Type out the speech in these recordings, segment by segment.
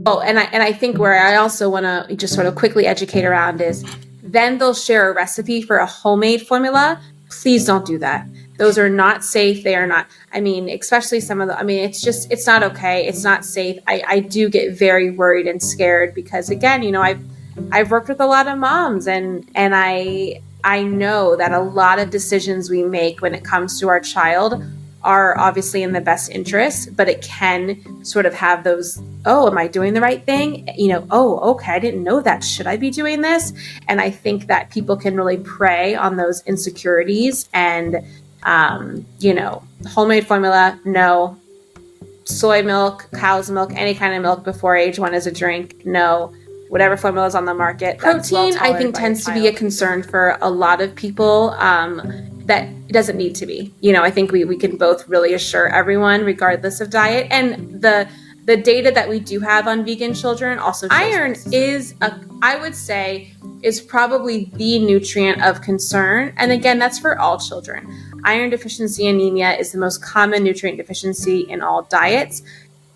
Oh, and I think where I also want to just sort of quickly educate around is then they'll share a recipe for a homemade formula. Please don't do that. Those are not safe. They are not, I mean, especially some of the, I mean, it's not okay. It's not safe. I do get very worried and scared because again, I've worked with a lot of moms and I know that a lot of decisions we make when it comes to our child are obviously in the best interest, but it can sort of have those, oh, am I doing the right thing? Oh, okay, I didn't know that. Should I be doing this? And I think that people can really prey on those insecurities and, homemade formula, no. Soy milk, cow's milk, any kind of milk before age 1 is a drink, no. Whatever formula is on the market. Protein, I think, tends to be a concern for a lot of people that it doesn't need to be. I think we can both really assure everyone, regardless of diet. And the data that we do have on vegan children also shows iron I would say, is probably the nutrient of concern. And again, that's for all children. Iron deficiency anemia is the most common nutrient deficiency in all diets.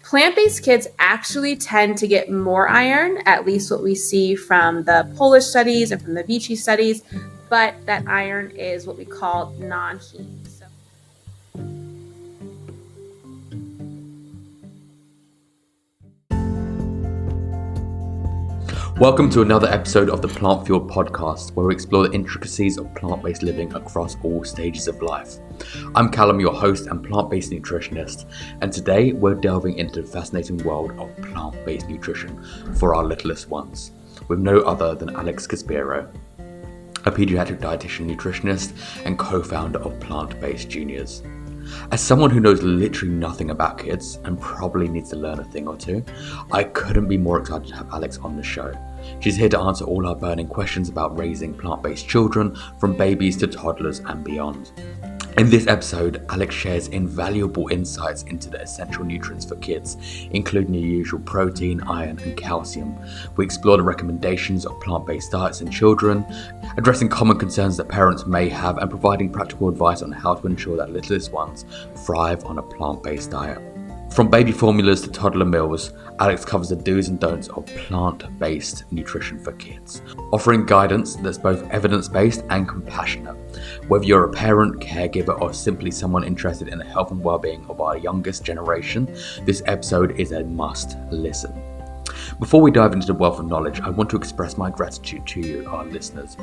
Plant-based kids actually tend to get more iron, at least what we see from the Polish studies and from the Vichy studies, but that iron is what we call non-heme. Welcome to another episode of the Plant Fueled Podcast, where we explore the intricacies of plant-based living across all stages of life. I'm Callum, your host and plant-based nutritionist, and today we're delving into the fascinating world of plant-based nutrition for our littlest ones, with no other than Alex Caspero, a pediatric dietitian nutritionist and co-founder of Plant-Based Juniors. As someone who knows literally nothing about kids and probably needs to learn a thing or two, I couldn't be more excited to have Alex on the show. She's here to answer all our burning questions about raising plant-based children, from babies to toddlers and beyond. In this episode, Alex shares invaluable insights into the essential nutrients for kids, including the usual protein, iron, and calcium. We explore the recommendations of plant-based diets in children, addressing common concerns that parents may have, and providing practical advice on how to ensure that littlest ones thrive on a plant-based diet. From baby formulas to toddler meals, Alex covers the do's and don'ts of plant-based nutrition for kids, offering guidance that's both evidence-based and compassionate. Whether you're a parent, caregiver, or simply someone interested in the health and well-being of our youngest generation, this episode is a must listen. Before we dive into the wealth of knowledge, I want to express my gratitude to you, our listeners,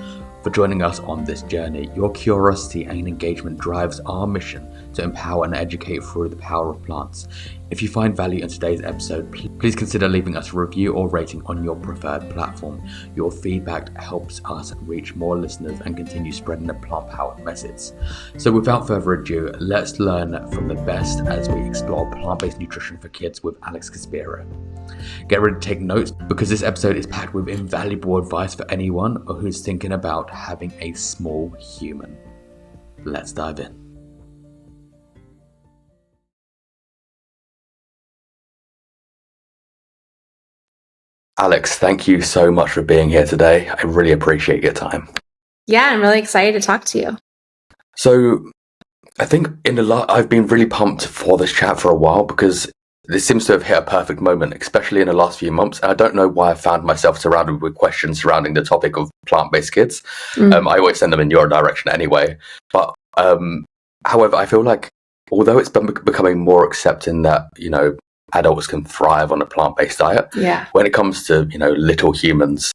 for joining us on this journey. Your curiosity and engagement drives our mission to empower and educate through the power of plants. If you find value in today's episode, please consider leaving us a review or rating on your preferred platform. Your feedback helps us reach more listeners and continue spreading the plant-powered message. So without further ado, let's learn from the best as we explore plant-based nutrition for kids with Alex Caspero. Get ready to take notes, because this episode is packed with invaluable advice for anyone who's thinking about having a small human. Let's dive in. Alex, thank you so much for being here today. I really appreciate your time. Yeah, I'm really excited to talk to you. So I think I've been really pumped for this chat for a while, because this seems to have hit a perfect moment, especially in the last few months. And I don't know why I found myself surrounded with questions surrounding the topic of plant-based kids. I always send them in your direction anyway. But however, I feel like although it's becoming more accepting that, adults can thrive on a plant-based diet, when it comes to, little humans,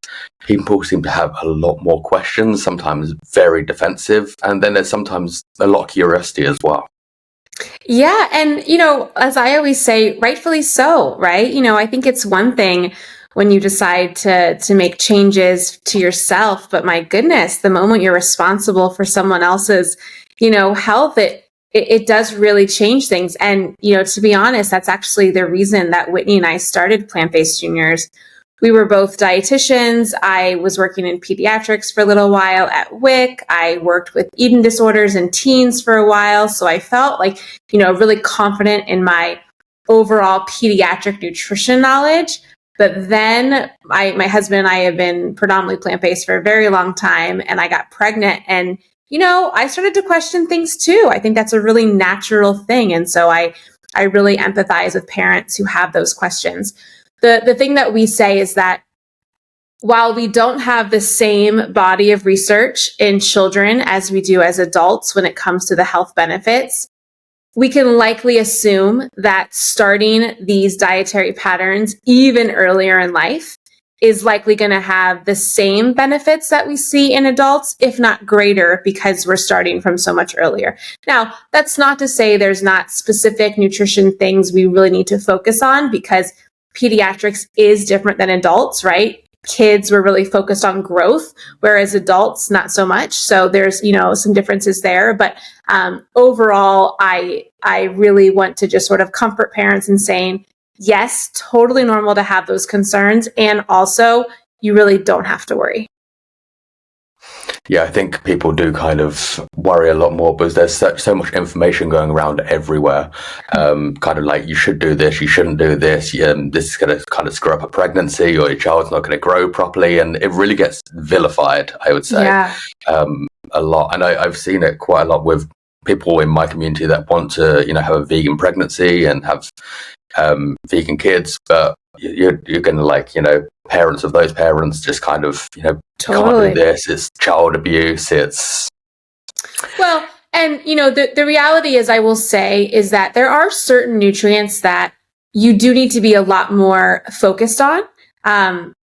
people seem to have a lot more questions, sometimes very defensive. And then there's sometimes a lot of curiosity as well. Yeah. And, as I always say, rightfully so, right? I think it's one thing when you decide to make changes to yourself, but my goodness, the moment you're responsible for someone else's, health, it does really change things. And, to be honest, that's actually the reason that Whitney and I started Plant-Based Juniors. We were both dietitians. I was working in pediatrics for a little while at WIC. I worked with eating disorders in teens for a while. So I felt like, really confident in my overall pediatric nutrition knowledge. But then my husband and I have been predominantly plant-based for a very long time, and I got pregnant, and I started to question things too. I think that's a really natural thing. And so I really empathize with parents who have those questions. the thing that we say is that while we don't have the same body of research in children as we do as adults when it comes to the health benefits, we can likely assume that starting these dietary patterns even earlier in life is likely going to have the same benefits that we see in adults, if not greater, because we're starting from so much earlier. Now, that's not to say there's not specific nutrition things we really need to focus on, because pediatrics is different than adults, right? Kids were really focused on growth, whereas adults, not so much. So there's, some differences there. But overall, I really want to just sort of comfort parents in saying, yes, totally normal to have those concerns. And also, you really don't have to worry. Yeah, I think people do kind of worry a lot more because there's so much information going around everywhere. Kind of like, you should do this, you shouldn't do this. This is going to kind of screw up a pregnancy, or your child's not going to grow properly. And it really gets vilified, I would say, a lot. And I've seen it quite a lot with people in my community that want to, have a vegan pregnancy and have vegan kids, but you're going to parents of those parents just kind of, Totally. can't do this. It's child abuse. Well, and the reality is, I will say, is that there are certain nutrients that you do need to be a lot more focused on.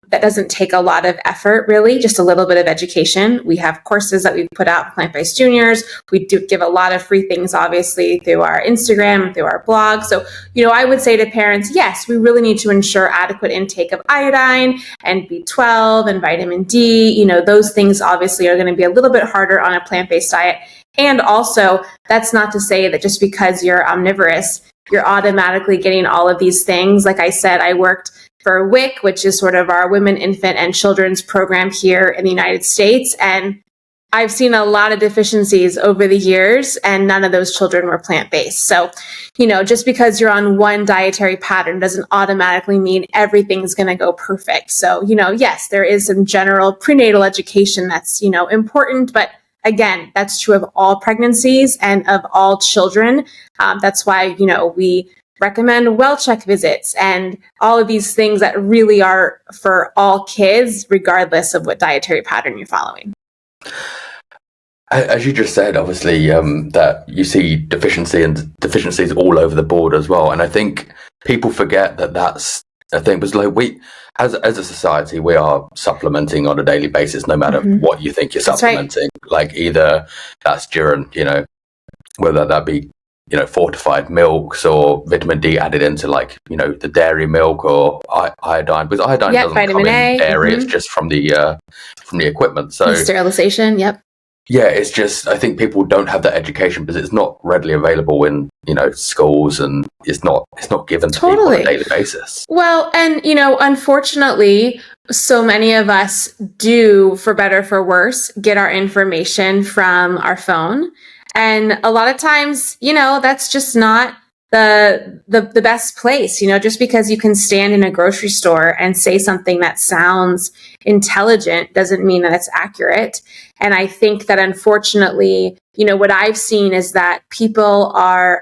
That doesn't take a lot of effort, really, just a little bit of education. We have courses that we put out, Plant-Based Juniors. We do give a lot of free things, obviously, through our Instagram, through our blog. So, I would say to parents, yes, we really need to ensure adequate intake of iodine and B12 and vitamin D. Those things obviously are going to be a little bit harder on a plant-based diet. And also, that's not to say that just because you're omnivorous, you're automatically getting all of these things. Like I said, I worked for WIC, which is sort of our women, infant, and children's program here in the United States. And I've seen a lot of deficiencies over the years, and none of those children were plant-based. So, just because you're on one dietary pattern doesn't automatically mean everything's going to go perfect. So, yes, there is some general prenatal education that's, important, but again, that's true of all pregnancies and of all children. That's why, we recommend well check visits and all of these things that really are for all kids, regardless of what dietary pattern you're following. As you just said, obviously, that you see deficiencies all over the board as well. And I think people forget that that's a thing, because we, as a society, we are supplementing on a daily basis, no matter what you think you're supplementing. Right. Like, either that's during, whether that be, fortified milks or vitamin D added into, the dairy milk, or iodine, because iodine doesn't come in dairy, it's just from the equipment. So sterilization, yep. Yeah, it's just, I think people don't have that education because it's not readily available in, schools, and it's not given to people on a daily basis. Well, and, unfortunately, so many of us do, for better, for worse, get our information from our phone. And a lot of times, that's just not the best place. Just because you can stand in a grocery store and say something that sounds intelligent doesn't mean that it's accurate. And I think that, unfortunately, what I've seen is that people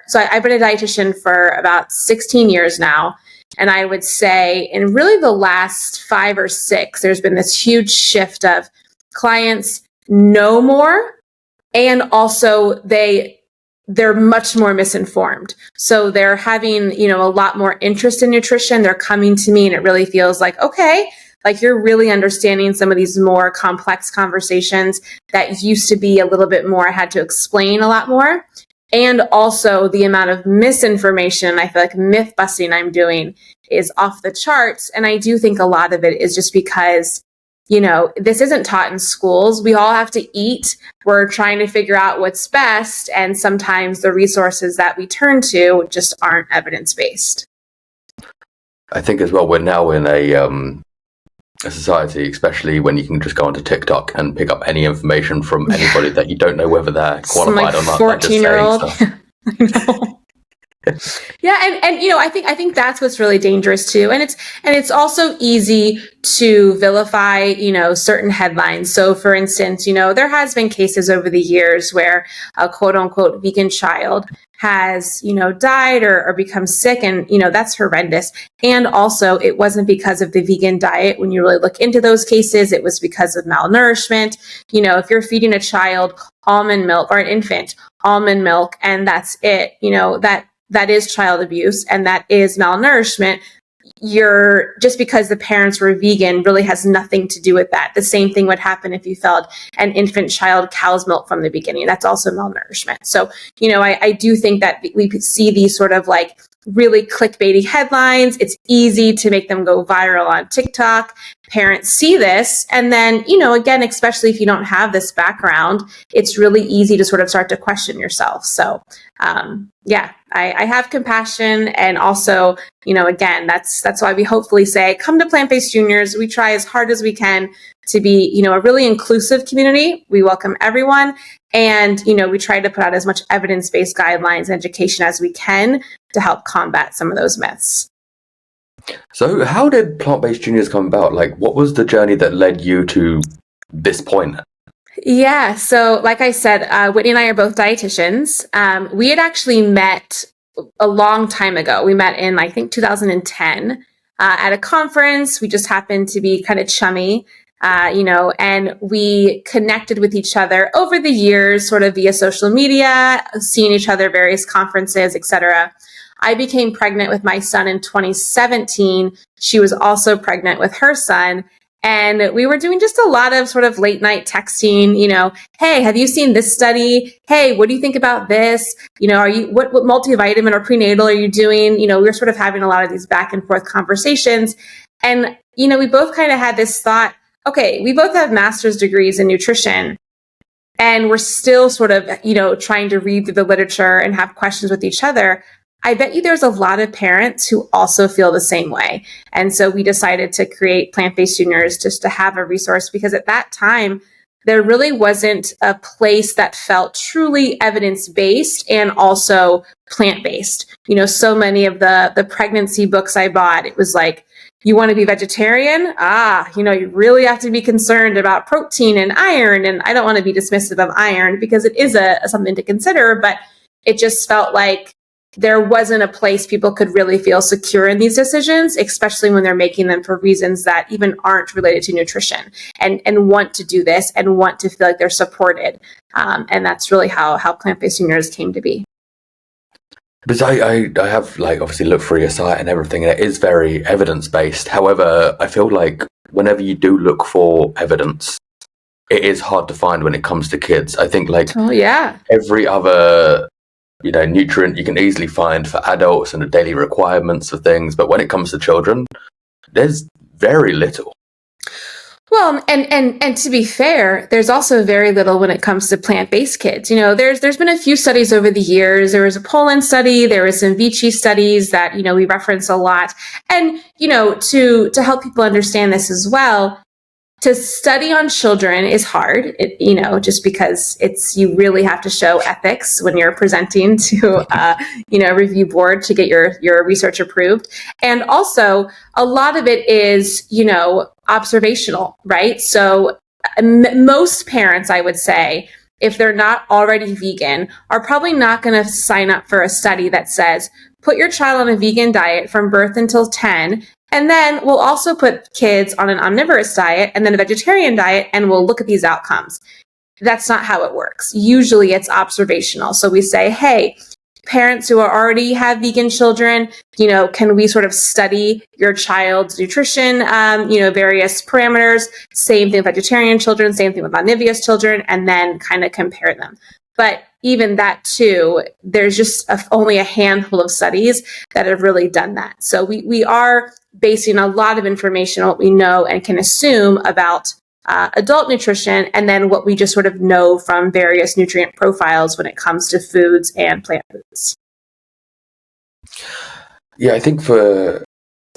so I've been a dietitian for about 16 years now. And I would say in really the last 5 or 6, there's been this huge shift of clients know more, and also they're much more misinformed. So they're having, a lot more interest in nutrition. They're coming to me and it really feels like, okay, like you're really understanding some of these more complex conversations that used to be a little bit more, I had to explain a lot more. And also the amount of misinformation, I feel like myth busting I'm doing is off the charts. And I do think a lot of it is just because this isn't taught in schools. We all have to eat. We're trying to figure out what's best. And sometimes the resources that we turn to just aren't evidence-based. I think as well, we're now in a society, especially when you can just go onto TikTok and pick up any information from anybody that you don't know whether they're qualified or not. 14-year-old. I know. Yeah, and I think that's what's really dangerous too, and it's also easy to vilify certain headlines. So, for instance, there has been cases over the years where a quote unquote vegan child has, died or become sick. And, that's horrendous. And also it wasn't because of the vegan diet. When you really look into those cases, it was because of malnourishment. If you're feeding a child almond milk, or an infant almond milk, and that's it, that is child abuse and that is malnourishment. Just because the parents were vegan really has nothing to do with that. The same thing would happen if you fed an infant child cow's milk from the beginning. That's also malnourishment. So, I do think that we could see these sort of like really clickbaity headlines. It's easy to make them go viral on TikTok. Parents see this. And then, again, especially if you don't have this background, it's really easy to sort of start to question yourself. So, I have compassion. And also, again, that's why we hopefully say, come to Plant-Based Juniors. We try as hard as we can to be, a really inclusive community. We welcome everyone. And, we try to put out as much evidence-based guidelines and education as we can to help combat some of those myths. So how did Plant-Based Juniors come about? Like, what was the journey that led you to this point? Yeah. So like I said, Whitney and I are both dietitians. We had actually met a long time ago. We met in, I think, 2010 at a conference. We just happened to be kind of chummy, and we connected with each other over the years, sort of via social media, seeing each other, various conferences, etc. I became pregnant with my son in 2017. She was also pregnant with her son. And we were doing just a lot of sort of late night texting, hey, have you seen this study? Hey, what do you think about this? What multivitamin or prenatal are you doing? We were sort of having a lot of these back and forth conversations. And, we both kind of had this thought, okay, we both have master's degrees in nutrition. And we're still sort of, trying to read through the literature and have questions with each other. I bet you there's a lot of parents who also feel the same way. And so we decided to create Plant-Based Juniors just to have a resource, because at that time, there really wasn't a place that felt truly evidence-based and also plant-based. So many of the pregnancy books I bought, it was like, you want to be vegetarian? You really have to be concerned about protein and iron. And I don't want to be dismissive of iron because it is something to consider, but it just felt like there wasn't a place people could really feel secure in these decisions, especially when they're making them for reasons that even aren't related to nutrition, and want to do this and want to feel like they're supported. And that's really how Plant-Based Juniors came to be. Because I have obviously looked through your site and everything, and it is very evidence-based. However, I feel like whenever you do look for evidence, it is hard to find when it comes to kids. I think every other nutrient you can easily find for adults and the daily requirements of things. But when it comes to children, there's very little. Well, and to be fair, there's also very little when it comes to plant-based kids. There's been a few studies over the years. There was a Poland study, there was some Vici studies that, we reference a lot. And, to help people understand this as well, to study on children is hard, just because you really have to show ethics when you're presenting to, a review board to get your research approved. And also a lot of it is, observational, right? So most parents, I would say, if they're not already vegan, are probably not going to sign up for a study that says, put your child on a vegan diet from birth until 10. And then we'll also put kids on an omnivorous diet and then a vegetarian diet, and we'll look at these outcomes. That's not how it works. Usually it's observational. So we say, hey, parents who already have vegan children, can we sort of study your child's nutrition, various parameters, same thing with vegetarian children, same thing with omnivorous children, and then kind of compare them. But even that too, there's just only a handful of studies that have really done that. So we are basing a lot of information on what we know and can assume about adult nutrition, and then what we just sort of know from various nutrient profiles when it comes to foods and plant foods. Yeah, I think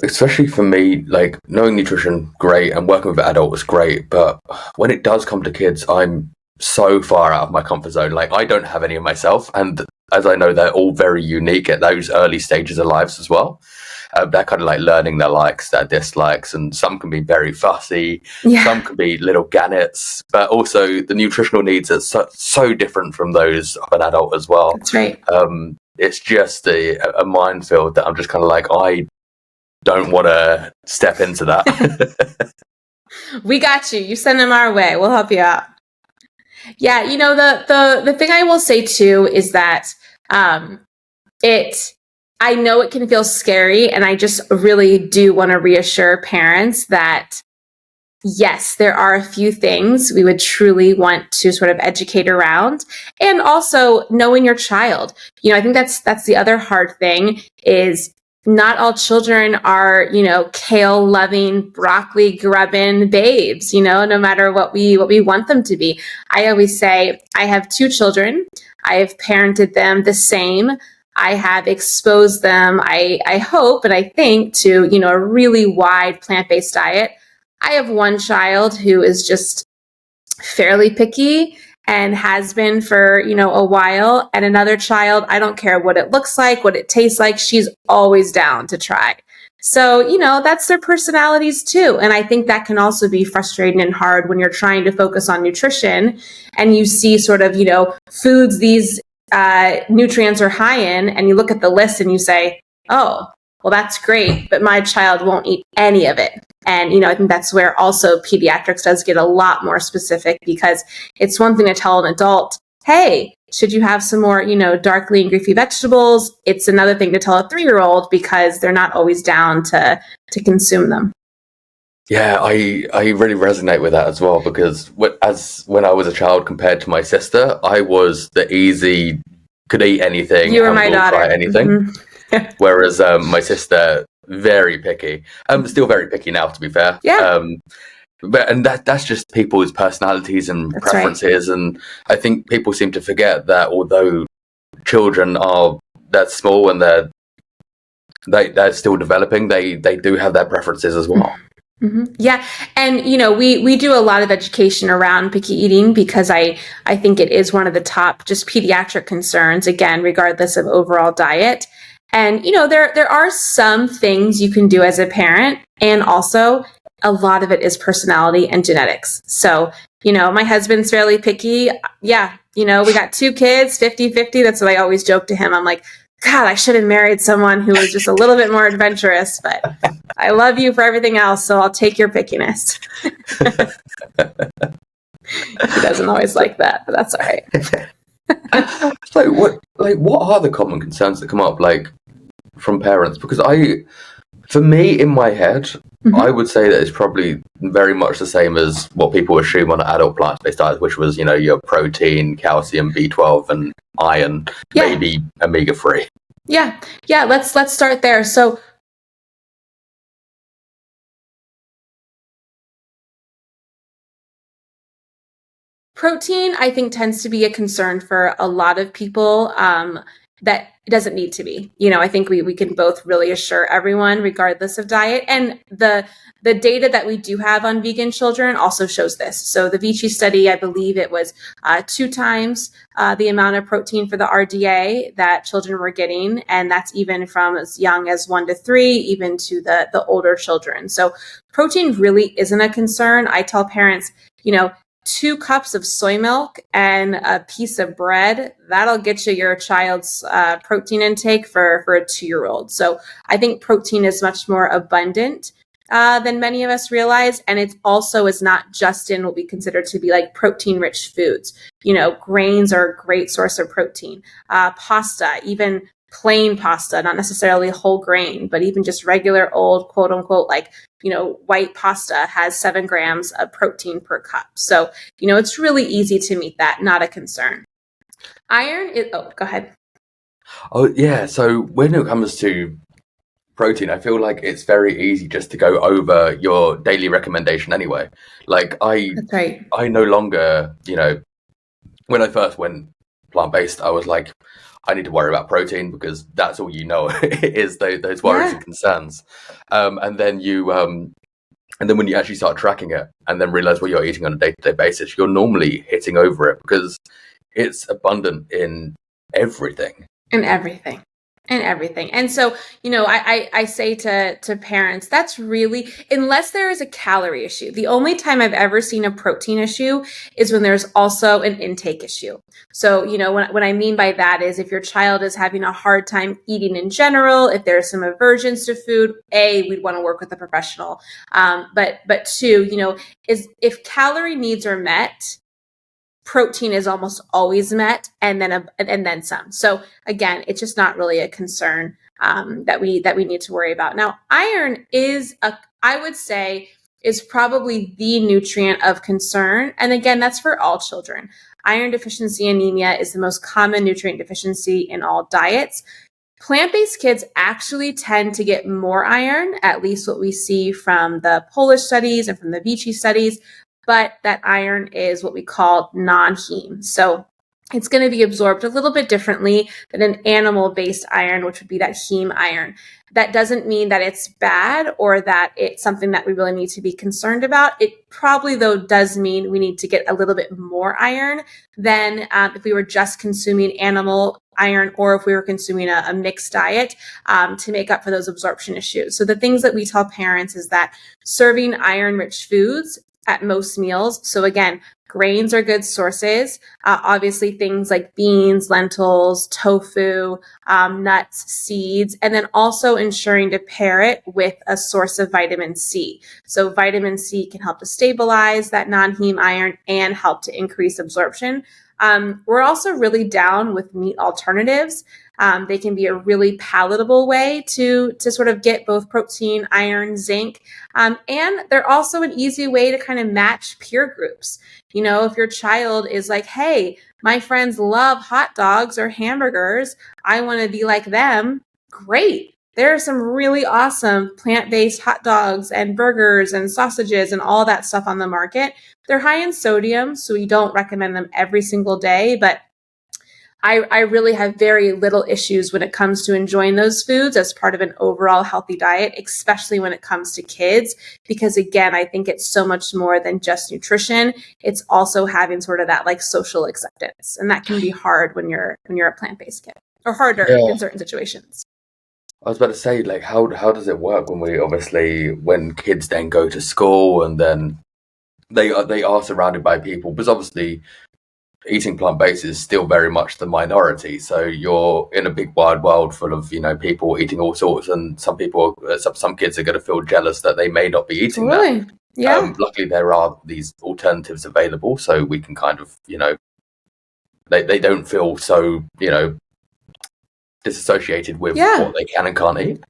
especially for me, knowing nutrition, great, and working with adults, great. But when it does come to kids, I'm so far out of my comfort zone. I don't have any of myself, and as I know, they're all very unique at those early stages of lives as well. They're kind of learning their likes, their dislikes, and some can be very fussy. Yeah. Some can be little gannets, but also the nutritional needs are so different from those of an adult as well. That's right. it's just a minefield that I'm just kind of like, I don't want to step into that. We got you. You send them our way. We'll help you out. Yeah, the thing I will say too is that I know it can feel scary, and I just really do want to reassure parents that yes, there are a few things we would truly want to sort of educate around, and also knowing your child. I think that's the other hard thing is not all children are, kale loving, broccoli grubbing babes, no matter what we want them to be. I always say I have 2 children. I have parented them the same. I have exposed them, I hope and I think, to, a really wide plant-based diet. I have one child who is just fairly picky and has been for, a while. And another child, I don't care what it looks like, what it tastes like, she's always down to try. So, that's their personalities too. And I think that can also be frustrating and hard when you're trying to focus on nutrition and you see sort of, foods these nutrients are high in, and you look at the list and you say, oh, well, that's great, but my child won't eat any of it. And, I think that's where also pediatrics does get a lot more specific, because it's one thing to tell an adult, hey, should you have some more, dark lean leafy vegetables? It's another thing to tell a 3-year-old because they're not always down to consume them. Yeah, I really resonate with that as well, because when I was a child compared to my sister, I was the easy, could eat anything. You were my daughter. Try anything. Mm-hmm. Whereas my sister, very picky. Still very picky now, to be fair. Yeah. But that's just people's personalities and preferences, right. And I think people seem to forget that although children they're small and they're still developing, they do have their preferences as well. Mm-hmm. Yeah. And, we do a lot of education around picky eating because I think it is one of the top just pediatric concerns, again, regardless of overall diet. And, there are some things you can do as a parent, and also a lot of it is personality and genetics. So, my husband's fairly picky. Yeah. We got 2 kids, 50-50. That's what I always joke to him. I'm like, God, I should have married someone who was just a little bit more adventurous, but I love you for everything else, so I'll take your pickiness. He doesn't always like that, but that's all right. So what are the common concerns that come up, from parents? Because for me, in my head, mm-hmm. I would say that it's probably very much the same as what people assume on an adult plant-based diet, which was, your protein, calcium, B12, and iron, maybe omega-3. Yeah. Let's start there. So, protein, I think, tends to be a concern for a lot of people. That doesn't need to be. I think we can both really assure everyone, regardless of diet. And the data that we do have on vegan children also shows this. So the Vici study, I believe it was 2 times the amount of protein for the RDA that children were getting. And that's even from as young as 1 to 3, even to the older children. So protein really isn't a concern. I tell parents, 2 cups of soy milk and a piece of bread, that'll get you your child's protein intake for a 2-year-old. So I think protein is much more abundant than many of us realize. And it also is not just in what we consider to be protein-rich foods. Grains are a great source of protein. Pasta, even plain pasta, not necessarily whole grain, but even just regular old quote unquote, white pasta has 7 grams of protein per cup. So, it's really easy to meet that, not a concern. Iron is, go ahead. Oh yeah. So when it comes to protein, I feel like it's very easy just to go over your daily recommendation anyway. That's right. I no longer, when I first went plant-based, I was like, I need to worry about protein because that's all is those worries and concerns. And then when you actually start tracking it and then realize what you're eating on a day-to-day basis, you're normally hitting over it because it's abundant in everything. And everything. And so, I say to parents, that's really, unless there is a calorie issue, the only time I've ever seen a protein issue is when there's also an intake issue. So, what I mean by that is if your child is having a hard time eating in general, if there's some aversions to food, we'd want to work with a professional. But two, is if calorie needs are met, protein is almost always met, and then some. So again, it's just not really a concern that we need to worry about. Now, iron I would say, is probably the nutrient of concern, and again, that's for all children. Iron deficiency anemia is the most common nutrient deficiency in all diets. Plant-based kids actually tend to get more iron, at least what we see from the Polish studies and from the Vichy studies. But that iron is what we call non-heme. So it's going to be absorbed a little bit differently than an animal-based iron, which would be that heme iron. That doesn't mean that it's bad or that it's something that we really need to be concerned about. It probably, though, does mean we need to get a little bit more iron than if we were just consuming animal iron or if we were consuming a mixed diet to make up for those absorption issues. So the things that we tell parents is that serving iron-rich foods at most meals. So again, grains are good sources. Obviously, things like beans, lentils, tofu, nuts, seeds, and then also ensuring to pair it with a source of vitamin C. So vitamin C can help to stabilize that non-heme iron and help to increase absorption. We're also really down with meat alternatives. They can be a really palatable way to sort of get both protein, iron, zinc, and they're also an easy way to kind of match peer groups. If your child is like, hey, my friends love hot dogs or hamburgers, I want to be like them, great. There are some really awesome plant-based hot dogs and burgers and sausages and all that stuff on the market. They're high in sodium, so we don't recommend them every single day, but I really have very little issues when it comes to enjoying those foods as part of an overall healthy diet, especially when it comes to kids, because again, I think it's so much more than just nutrition. It's also having sort of that like social acceptance, and that can be hard when you're a plant-based kid, or harder in certain situations. I was about to say, like, how does it work when kids then go to school and then they are surrounded by people, because obviously eating plant-based is still very much the minority. So you're in a big wide world full of, people eating all sorts, and some kids are going to feel jealous that they may not be eating that. Yeah. Luckily, there are these alternatives available, so we can kind of, they don't feel so, disassociated with what they can and can't eat.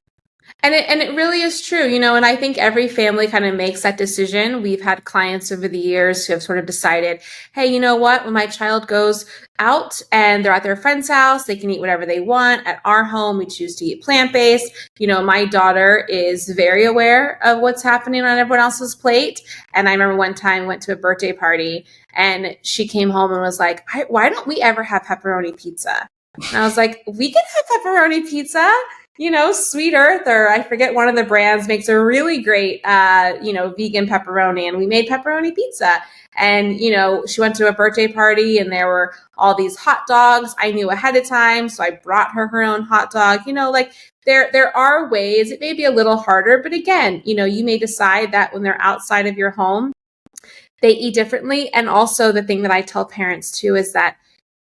And it really is true, and I think every family kind of makes that decision. We've had clients over the years who have sort of decided, hey, you know what, when my child goes out and they're at their friend's house, they can eat whatever they want. At our home, we choose to eat plant-based. My daughter is very aware of what's happening on everyone else's plate. And I remember one time went to a birthday party and she came home and was like, why don't we ever have pepperoni pizza? And I was like, we can have pepperoni pizza. Sweet Earth, or I forget, one of the brands makes a really great, vegan pepperoni, and we made pepperoni pizza. And, she went to a birthday party and there were all these hot dogs. I knew ahead of time, so I brought her own hot dog. There are ways. It may be a little harder, but again, you may decide that when they're outside of your home, they eat differently. And also the thing that I tell parents too is that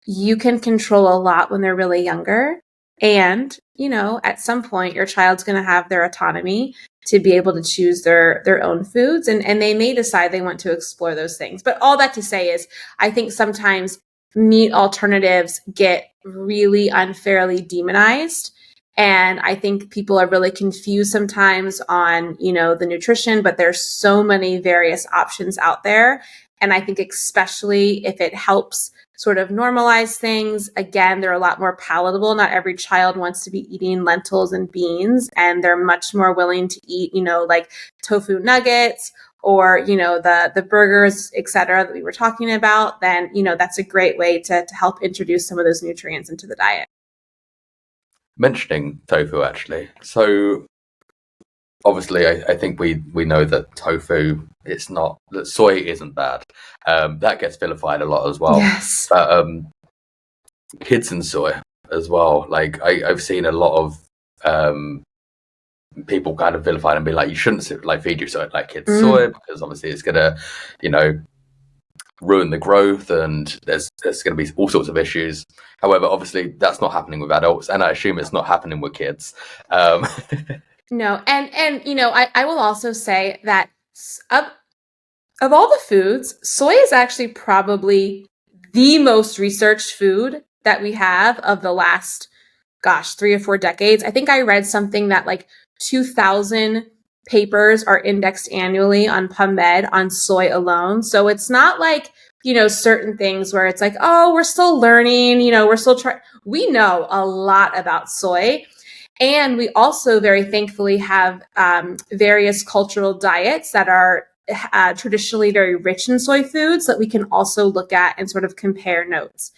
you can control a lot when they're really younger. And, at some point, your child's going to have their autonomy to be able to choose their own foods. And they may decide they want to explore those things. But all that to say is, I think sometimes meat alternatives get really unfairly demonized. And I think people are really confused sometimes on, the nutrition, but there's so many various options out there. And I think especially if it helps sort of normalize things, again, they're a lot more palatable. Not every child wants to be eating lentils and beans, and they're much more willing to eat, like tofu nuggets or, the burgers, et cetera, that we were talking about. Then, that's a great way to help introduce some of those nutrients into the diet. Mentioning tofu, actually. So obviously, I think we know that tofu, that soy isn't bad. That gets vilified a lot as well. Yes. But kids and soy, as well. Like I've seen a lot of people kind of vilify and be like, you shouldn't like feed your soy like kids soy because obviously it's gonna, you know, ruin the growth and there's going to be all sorts of issues. However, obviously that's not happening with adults, and I assume it's not happening with kids. No, and you know, I will also say that of all the foods, soy is actually probably the most researched food that we have of the last, gosh, 3 or 4 decades. I think I read something that like 2,000 papers are indexed annually on PubMed on soy alone. So it's not like, you know, certain things where it's like, oh, we're still learning, you know, we're still trying. We know a lot about soy. And we also very thankfully have various cultural diets that are traditionally very rich in soy foods that we can also look at and sort of compare notes.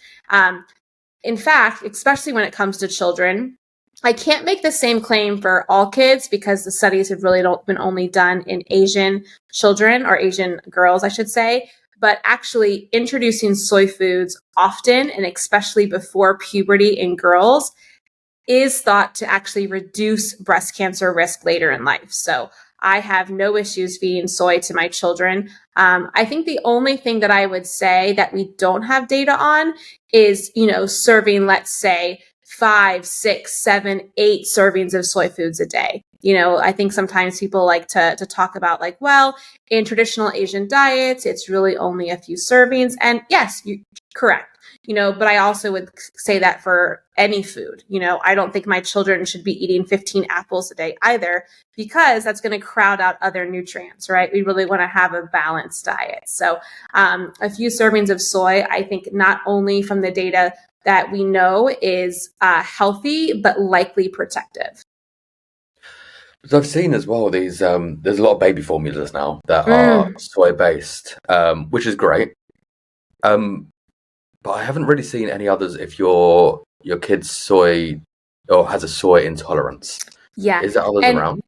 In fact, especially when it comes to children, I can't make the same claim for all kids because the studies have really been only done in Asian children or Asian girls, I should say. But actually introducing soy foods often and especially before puberty in girls is thought to actually reduce breast cancer risk later in life. So I have no issues feeding soy to my children. I think the only thing that I would say that we don't have data on is, you know, serving, let's say, 5, 6, 7, 8 servings of soy foods a day. You know, I think sometimes people like to talk about like, well, in traditional Asian diets, it's really only a few servings. And yes, you're correct. You know, but I also would say that for any food. You know, I don't think my children should be eating 15 apples a day either, because that's going to crowd out other nutrients, right? We really want to have a balanced diet. So a few servings of soy, I think not only from the data that we know is healthy, but likely protective. So I've seen as well these there's a lot of baby formulas now that are soy based, which is great. But I haven't really seen any others if your kid's soy or has a soy intolerance. Yeah. Is there others And around?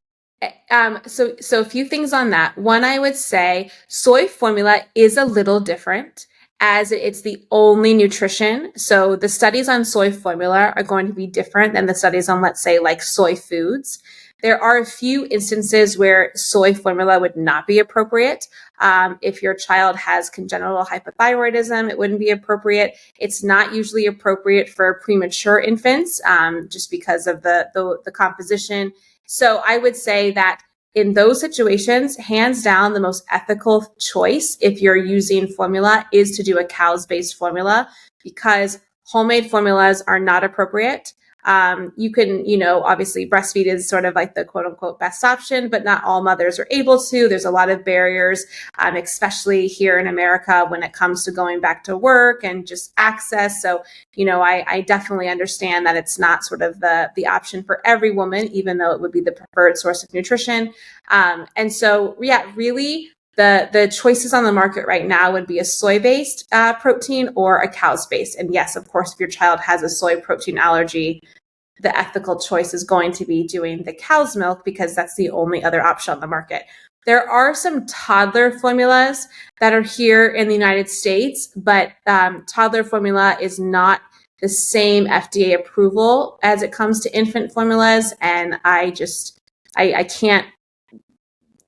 so a few things on that. One, I would say soy formula is a little different as it's the only nutrition. So the studies on soy formula are going to be different than the studies on, let's say, like soy foods. There are a few instances where soy formula would not be appropriate. If your child has congenital hypothyroidism, it wouldn't be appropriate. It's not usually appropriate for premature infants, just because of the composition. So I would say that in those situations, hands down, the most ethical choice, if you're using formula, is to do a cows-based formula, because homemade formulas are not appropriate. You can, you know, obviously breastfeed is sort of like the quote unquote best option, but not all mothers are able to. There's a lot of barriers, especially here in America when it comes to going back to work and just access. So, you know, I definitely understand that it's not sort of the option for every woman, even though it would be the preferred source of nutrition. And so, yeah, really, the choices on the market right now would be a soy-based protein or a cow's-based. And yes, of course, if your child has a soy protein allergy, the ethical choice is going to be doing the cow's milk because that's the only other option on the market. There are some toddler formulas that are here in the United States, but toddler formula is not the same FDA approval as it comes to infant formulas. And I can't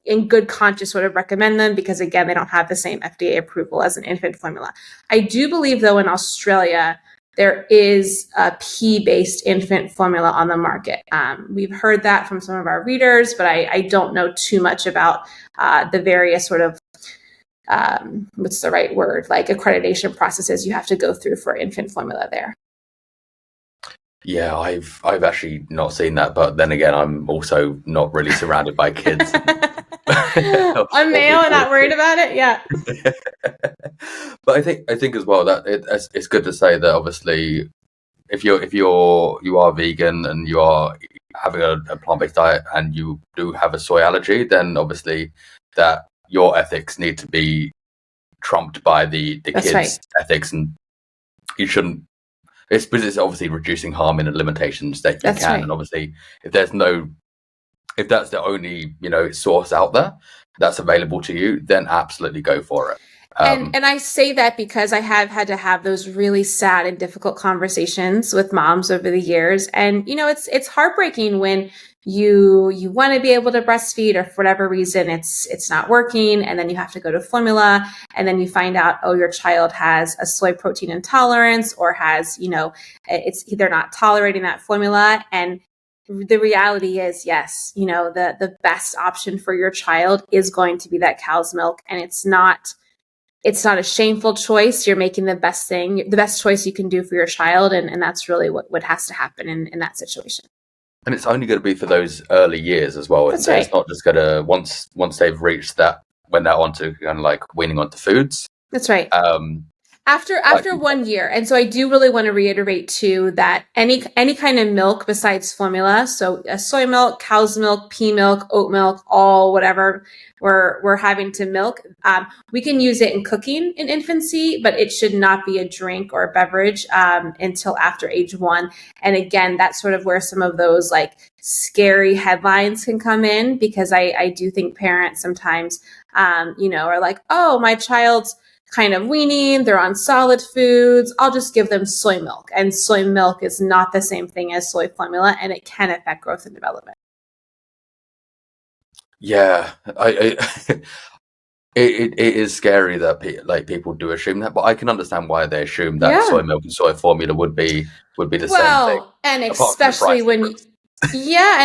in good conscience sort of recommend them because, again, they don't have the same FDA approval as an infant formula. I do believe, though, in Australia, there is a pea-based infant formula on the market. We've heard that from some of our readers, but I don't know too much about the various sort of, what's the right word, like accreditation processes you have to go through for infant formula there. Yeah, I've actually not seen that, but then again, I'm also not really surrounded by kids. I'm male and not worried about it. Yeah. But I think as well that it's good to say that obviously if you are vegan and you are having a plant-based diet and you do have a soy allergy, then obviously that your ethics need to be trumped by the That's kids' right. ethics, and you shouldn't. It's because it's obviously reducing harm in the limitations that you That's can, right. and obviously if that's the only source out there that's available to you, then absolutely go for it. And I say that because I have had to have those really sad and difficult conversations with moms over the years. And it's heartbreaking when you want to be able to breastfeed, or for whatever reason it's not working, and then you have to go to formula, and then you find out, oh, your child has a soy protein intolerance, or has, they're not tolerating that formula. And the reality is, yes, the best option for your child is going to be that cow's milk, and it's not a shameful choice. You're making the best choice you can do for your child. And that's really what has to happen in that situation. And it's only going to be for those early years as well. That's right. It's not just going to, once they've reached that, when they're onto kind of like weaning onto foods. That's right. After 1 year. And so I do really want to reiterate too that any kind of milk besides formula, so soy milk, cow's milk, pea milk, oat milk, all whatever we're having to milk, we can use it in cooking in infancy, but it should not be a drink or a beverage until after age 1. And again, that's sort of where some of those like scary headlines can come in, because I do think parents sometimes are like, oh, my child's kind of weaning, they're on solid foods, I'll just give them soy milk. And soy milk is not the same thing as soy formula, and it can affect growth and development. Yeah, it is scary that people do assume that, but I can understand why they assume that soy milk and soy formula would be the same thing. And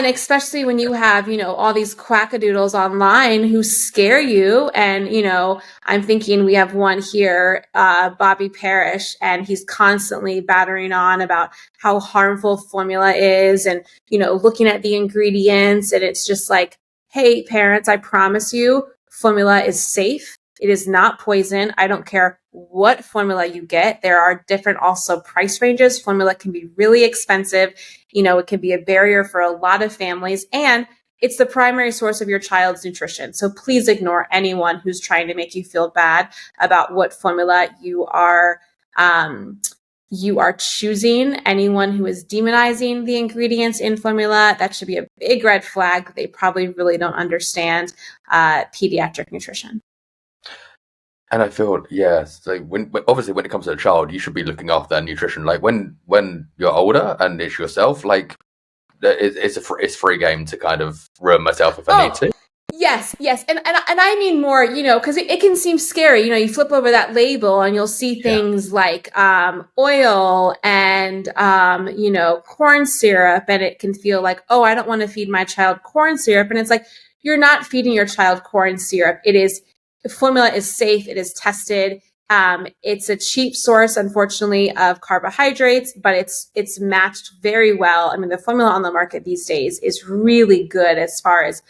especially when you have, all these quackadoodles online who scare you. And, I'm thinking we have one here, Bobby Parrish, and he's constantly battering on about how harmful formula is, and, looking at the ingredients. And it's just like, hey, parents, I promise you, formula is safe. It is not poison. I don't care what formula you get. There are different also price ranges. Formula can be really expensive. It can be a barrier for a lot of families, and it's the primary source of your child's nutrition. So please ignore anyone who's trying to make you feel bad about what formula you are choosing. Anyone who is demonizing the ingredients in formula, that should be a big red flag. They probably really don't understand pediatric nutrition. And I feel, so obviously when it comes to a child, you should be looking after their nutrition. Like when you're older and it's yourself, like it's free game to kind of ruin myself if I need to. Yes. And I mean more, because it can seem scary. You flip over that label and you'll see things like oil and, corn syrup, and it can feel like, oh, I don't want to feed my child corn syrup. And it's like, you're not feeding your child corn syrup. Formula is safe. It is tested. It's a cheap source, unfortunately, of carbohydrates, but it's matched very well. I mean, the formula on the market these days is really good as far as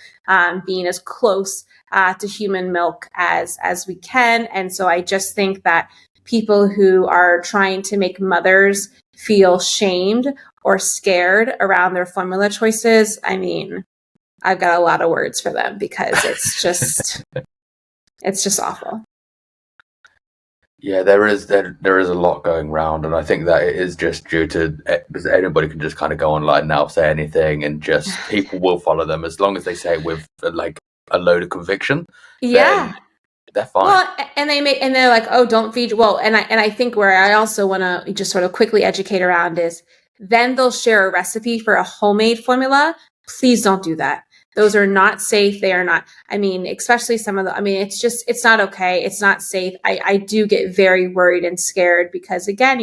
being as close to human milk as we can. And so I just think that people who are trying to make mothers feel shamed or scared around their formula choices, I mean, I've got a lot of words for them, because it's just it's just awful. Yeah, there is a lot going around, and I think that it is just due to, because anybody can just kind of go online now, say anything, and just people will follow them as long as they say it with like a load of conviction. Yeah, they're fine. Well, and they're like, oh, don't feed. Well, and I think where I also want to just sort of quickly educate around is, then they'll share a recipe for a homemade formula. Please don't do that. Those are not safe. They are not, especially it's not okay. It's not safe. I do get very worried and scared, because again,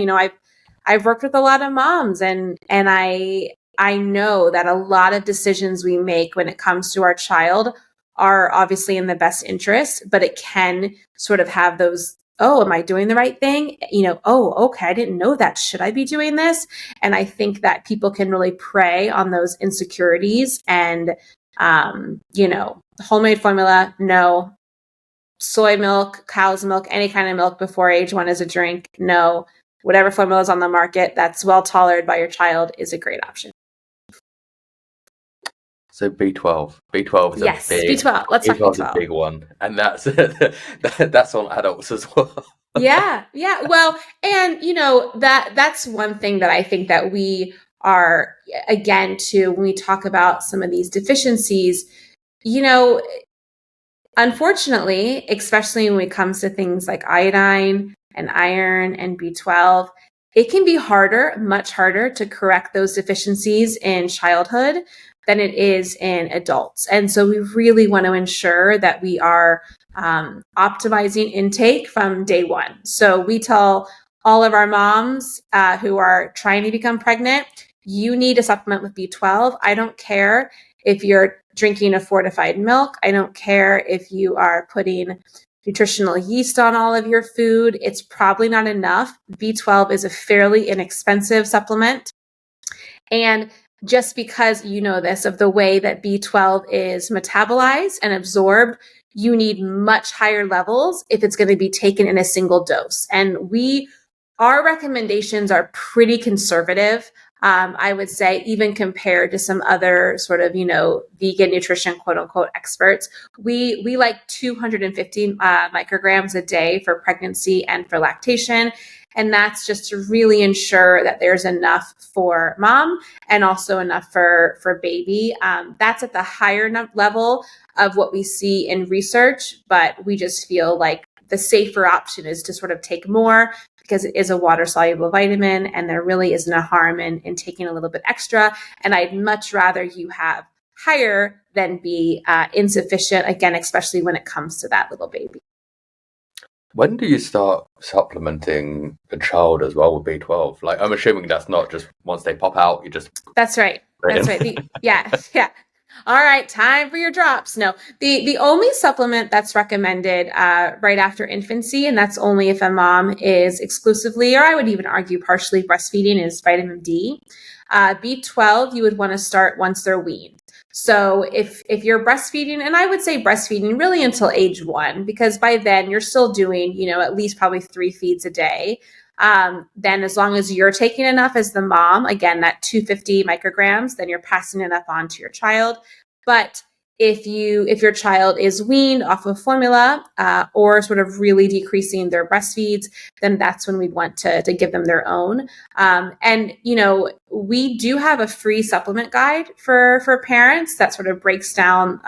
I've worked with a lot of moms, and I know that a lot of decisions we make when it comes to our child are obviously in the best interest, but it can sort of have those, oh, am I doing the right thing? Oh, okay, I didn't know that. Should I be doing this? And I think that people can really prey on those insecurities. And homemade formula, no. Soy milk, cow's milk, any kind of milk before age 1 is a drink, no. Whatever formula is on the market that's well tolerated by your child is a great option. So B12 is yes, a big, B12. Let's talk B12. A big one, and that's on adults as well. Yeah. Well, and that's one thing that I think that we are, again, when we talk about some of these deficiencies, unfortunately, especially when it comes to things like iodine and iron and B12, it can be harder, much harder to correct those deficiencies in childhood than it is in adults. And so we really want to ensure that we are optimizing intake from day one. So we tell all of our moms who are trying to become pregnant, you need a supplement with B12. I don't care if you're drinking a fortified milk. I don't care if you are putting nutritional yeast on all of your food. It's probably not enough. B12 is a fairly inexpensive supplement. And just because you know this of the way that B12 is metabolized and absorbed, you need much higher levels if it's going to be taken in a single dose. And our recommendations are pretty conservative. I would say, even compared to some other sort of, vegan nutrition, quote unquote, experts, we like 250 micrograms a day for pregnancy and for lactation. And that's just to really ensure that there's enough for mom and also enough for baby. That's at the higher level of what we see in research, but we just feel like the safer option is to sort of take more because it is a water soluble vitamin and there really isn't a harm in taking a little bit extra. And I'd much rather you have higher than be insufficient, again, especially when it comes to that little baby. When do you start supplementing a child as well with B12? Like, I'm assuming that's not just once they pop out, you just... That's right. That's right. Yeah. All right, time for your drops. No, the only supplement that's recommended right after infancy, and that's only if a mom is exclusively, or I would even argue partially breastfeeding, is vitamin D. B12, you would want to start once they're weaned. So if you're breastfeeding, and I would say breastfeeding really until age 1, because by then you're still doing, at least probably 3 feeds a day. Then as long as you're taking enough as the mom, again, that 250 micrograms, then you're passing enough on to your child. But if your child is weaned off of formula or sort of really decreasing their breastfeeds, then that's when we'd want to give them their own. And we do have a free supplement guide for parents that sort of breaks down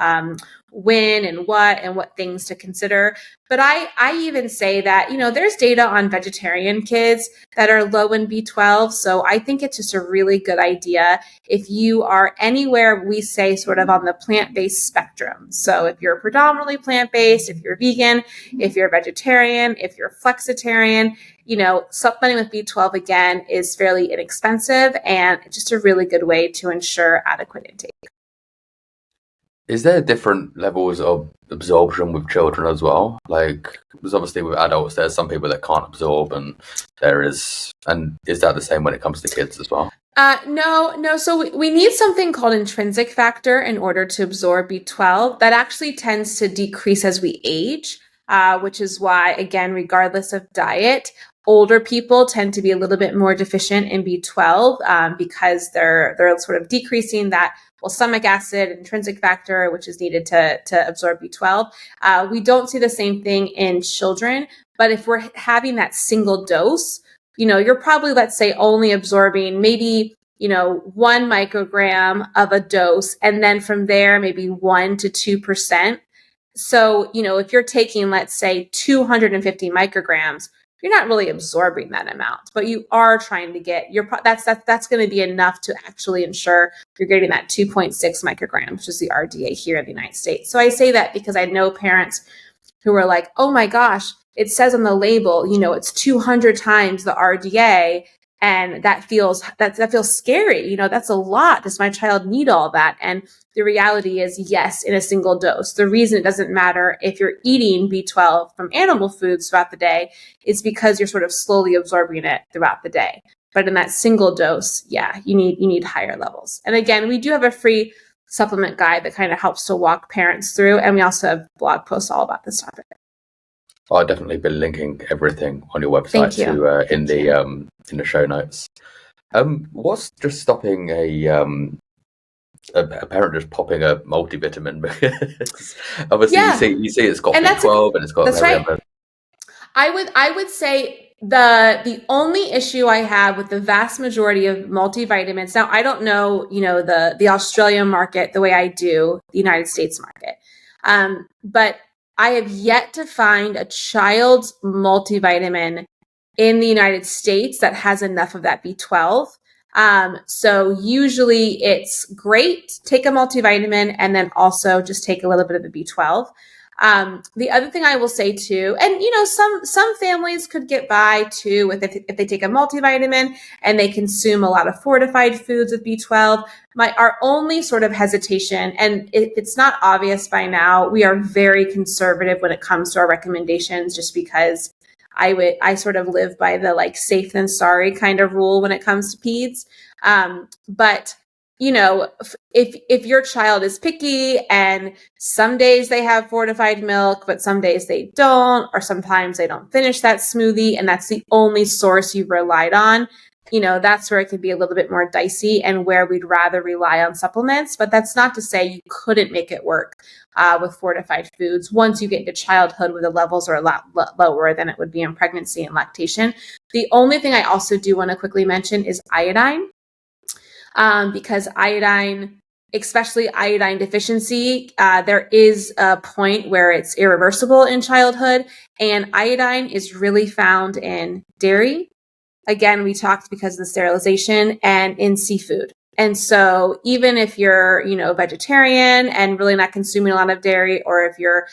when and what things to consider. But I even say that, there's data on vegetarian kids that are low in B12. So I think it's just a really good idea if you are anywhere, we say sort of on the plant-based spectrum. So if you're predominantly plant-based, if you're vegan, if you're vegetarian, if you're flexitarian, supplementing with B12 again is fairly inexpensive and just a really good way to ensure adequate intake. Is there different levels of absorption with children as well? Like, because obviously with adults, there's some people that can't absorb, and is that the same when it comes to kids as well? No. So we need something called intrinsic factor in order to absorb B12. That actually tends to decrease as we age, which is why, again, regardless of diet, older people tend to be a little bit more deficient in B12 because they're sort of decreasing that balsamic acid, intrinsic factor, which is needed to absorb B12. We don't see the same thing in children, but if we're having that single dose, you're probably, let's say, only absorbing maybe, 1 microgram of a dose. And then from there, maybe 1 to 2%. So, if you're taking, let's say, 250 micrograms, you're not really absorbing that amount, but you are trying to get that's going to be enough to actually ensure you're getting that 2.6 micrograms, which is the RDA here in the United States. So I say that because I know parents who are like, oh my gosh, it says on the label, it's 200 times the RDA. And that feels scary. That's a lot. Does my child need all that? And the reality is, yes, in a single dose. The reason it doesn't matter if you're eating B12 from animal foods throughout the day is because you're sort of slowly absorbing it throughout the day. But in that single dose, yeah, you need higher levels. And again, we do have a free supplement guide that kind of helps to walk parents through. And we also have blog posts all about this topic. I'll definitely be linking everything on your website in the show notes. What's just stopping a parent just popping a multivitamin? Because obviously you see it's got B12 and it's got that's right. I would say the only issue I have with the vast majority of multivitamins, now I don't know, the Australian market the way I do the United States market. But I have yet to find a child's multivitamin in the United States that has enough of that B12. So usually it's great, take a multivitamin and then also just take a little bit of the B12. The other thing I will say too, and some families could get by too with if they take a multivitamin and they consume a lot of fortified foods with B12. Our only sort of hesitation, and it's not obvious by now, we are very conservative when it comes to our recommendations, just because I sort of live by the like safe than sorry kind of rule when it comes to peds. But if your child is picky and some days they have fortified milk, but some days they don't, or sometimes they don't finish that smoothie and that's the only source you've relied on, that's where it could be a little bit more dicey and where we'd rather rely on supplements. But that's not to say you couldn't make it work with fortified foods once you get into childhood where the levels are a lot lower than it would be in pregnancy and lactation. The only thing I also do want to quickly mention is iodine. Because iodine, especially iodine deficiency, there is a point where it's irreversible in childhood, and iodine is really found in dairy. Again, we talked because of the sterilization, and in seafood. And so even if you're, vegetarian and really not consuming a lot of dairy, or if you're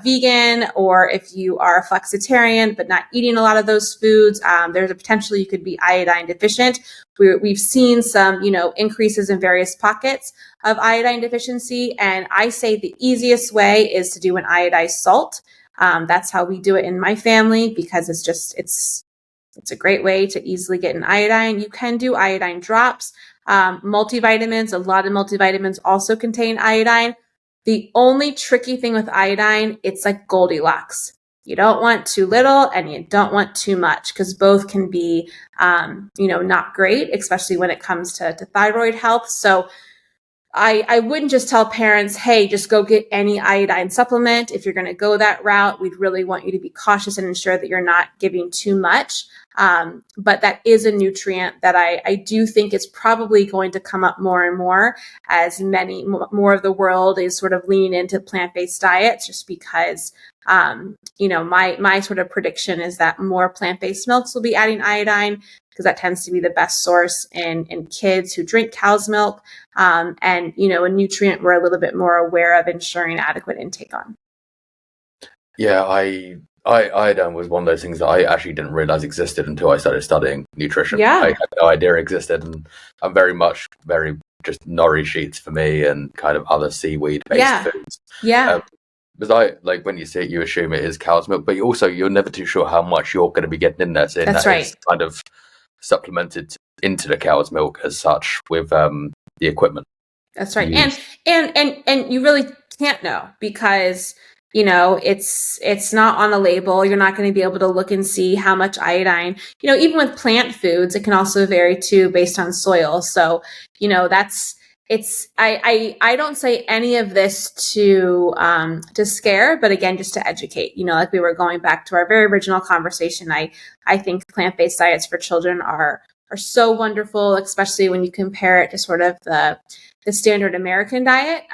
vegan, or if you are flexitarian but not eating a lot of those foods, there's a potential you could be iodine deficient. We've seen some, increases in various pockets of iodine deficiency. And I say the easiest way is to do an iodized salt. That's how we do it in my family, because it's a great way to easily get an iodine. You can do iodine drops. Multivitamins, a lot of multivitamins also contain iodine. The only tricky thing with iodine, it's like Goldilocks. You don't want too little and you don't want too much, because both can be, not great, especially when it comes to thyroid health. So I wouldn't just tell parents, hey, just go get any iodine supplement. If you're going to go that route, we'd really want you to be cautious and ensure that you're not giving too much. But that is a nutrient that I do think is probably going to come up more and more as more of the world is sort of leaning into plant-based diets, just because, my sort of prediction is that more plant-based milks will be adding iodine, because that tends to be the best source in kids who drink cow's milk, and, a nutrient we're a little bit more aware of ensuring adequate intake on. Yeah, iodine was one of those things that I actually didn't realize existed until I started studying nutrition. Yeah. I had no idea it existed, and I'm very just nori sheets for me and kind of other seaweed-based foods. Yeah. Because when you see it, you assume it is cow's milk, but you're never too sure how much you're going to be getting in there. So That's right. Is kind of supplemented into the cow's milk as such with the equipment. That's right. And you really can't know, because it's not on the label. You're not going to be able to look and see how much iodine, even with plant foods, it can also vary too based on soil. So, I don't say any of this to scare, but again, just to educate, like we were going back to our very original conversation. I think plant-based diets for children are so wonderful, especially when you compare it to sort of the standard American diet.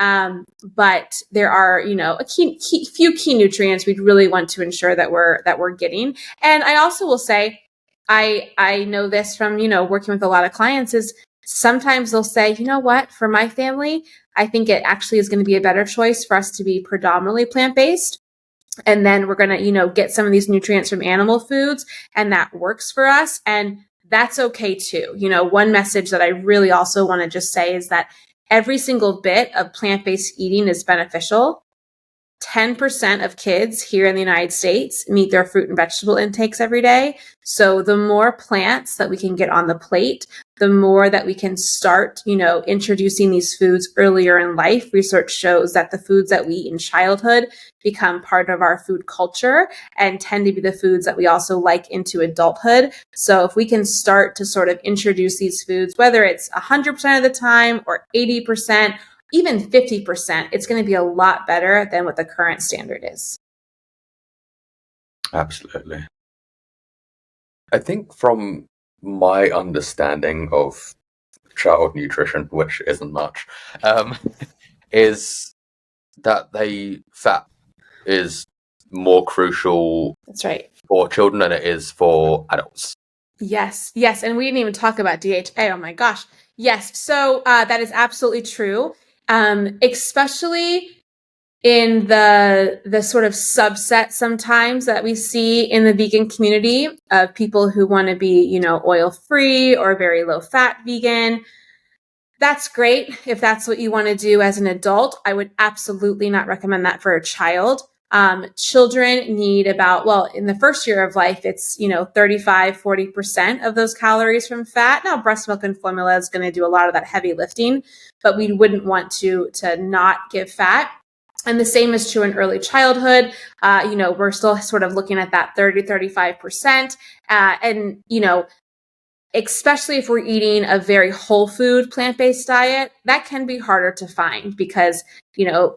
But there are, a few key nutrients we'd really want to ensure that we're getting. And I also will say, I know this from, working with a lot of clients, is sometimes they'll say, you know what, for my family, I think it actually is going to be a better choice for us to be predominantly plant-based. And then we're going to, get some of these nutrients from animal foods, and that works for us. And that's okay too. One message that I really also want to just say is that every single bit of plant-based eating is beneficial. 10% of kids here in the United States meet their fruit and vegetable intakes every day. So the more plants that we can get on the plate, the more that we can start, introducing these foods earlier in life. Research shows that the foods that we eat in childhood become part of our food culture and tend to be the foods that we also like into adulthood. So if we can start to sort of introduce these foods, whether it's 100% of the time or 80%, even 50%, it's going to be a lot better than what the current standard is. Absolutely. I think from my understanding of child nutrition, which isn't much, is that fat is more crucial That's right. for children than it is for adults. Yes. And we didn't even talk about DHA. Oh my gosh. Yes. So that is absolutely true. Especially in the sort of subset sometimes that we see in the vegan community of people who want to be, oil free or very low fat vegan. That's great if that's what you want to do as an adult. I would absolutely not recommend that for a child. Children need in the first year of life, it's, 35, 40% of those calories from fat. Now, breast milk and formula is going to do a lot of that heavy lifting, but we wouldn't want to not give fat. And the same is true in early childhood. We're still sort of looking at that 30, 35%. And, especially if we're eating a very whole food plant-based diet, that can be harder to find because,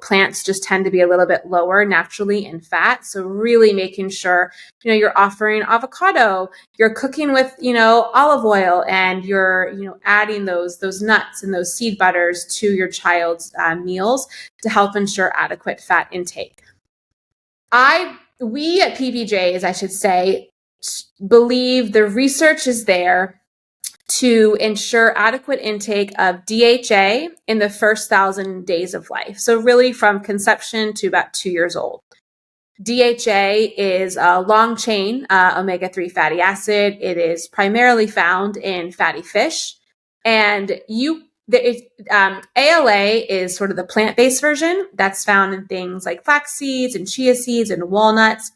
plants just tend to be a little bit lower naturally in fat. So really making sure, you're offering avocado, you're cooking with, olive oil, and you're, adding those nuts and those seed butters to your child's meals to help ensure adequate fat intake. We at PBJs, I should say, believe the research is there to ensure adequate intake of DHA in the first 1,000 days of life. So really from conception to about 2 years old. DHA is a long chain omega-3 fatty acid. It is primarily found in fatty fish. And ALA is sort of the plant-based version that's found in things like flax seeds and chia seeds and walnuts.